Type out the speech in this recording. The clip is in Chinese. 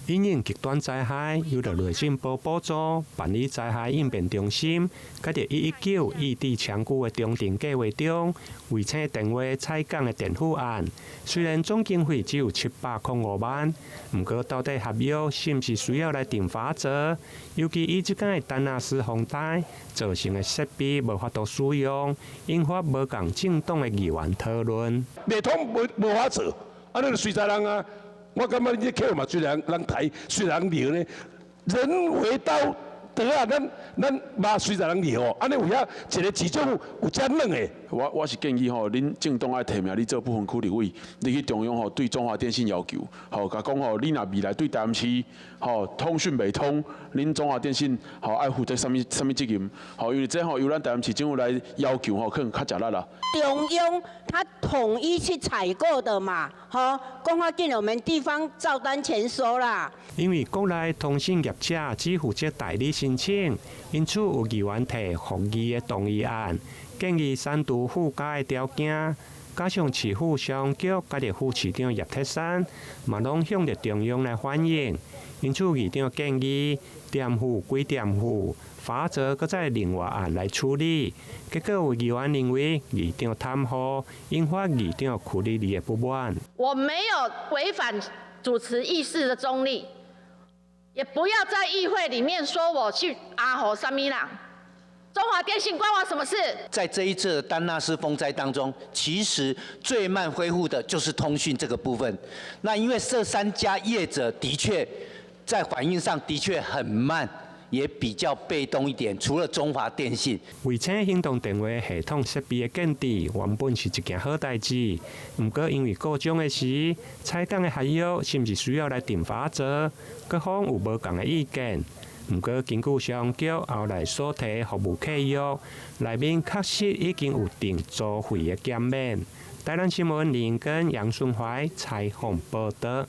因應極端災害，由着內政部補助辦理災害應變中心，佮着119異地搶救的中程計劃中，衛星電話採講的電負案，雖然總經費只有705萬，不過到底合約是不是需要來定法則？尤其以這間丹納斯風帶造成的設備無法度使用，引發無共政黨的議員討論。未通無法做，啊，你隨在人啊！我感覺你這口嘛，雖然人抬，雖然流呢，人為刀得啊，咱嘛隨在人流哦，安尼有遐一個市長有遮軟的。我是建議吼，恁政黨愛提名你做不分區立委，你去中央吼對中華電信要求，吼甲講吼，你若未來對台南市吼通訊未通，恁中華電信吼愛負責什麼責任？吼，因為這吼由咱台南市政府來要求吼，可能較吃力啦。中央他統一去採購的嘛，吼，公發給我們地方照單全收啦。因為國內通訊業者只負責代理申請，因此有議員提復議的動議案。建議刪除附加的條件，加上市府商局甲着副市長葉鐵山，嘛攏向着中央來反映。因此，議長建議點付歸點付，法則擱再另外案來處理。結果有議員認為議長貪污，引發議長庫里里的不滿。我沒有違反主持議事的中立，也不要在議會裡面說我去阿吼什麼啦。中華電信關我什麼事？在這一次的丹納斯風災當中，其實最慢恢復的就是通訊這個部分。那因為這3家業者的確在反應上的確很慢，也比較被動一點。除了中華電信，衛星行動電話系統設備的建置原本是一件好代誌，不過因為各種的事，採講的合約是不是需要來定法則，各方有無共的意見。不過，根據商局後來所提服務契約，內面確實已經有定租費的減免。台南新聞林跟楊順懷採訪報道。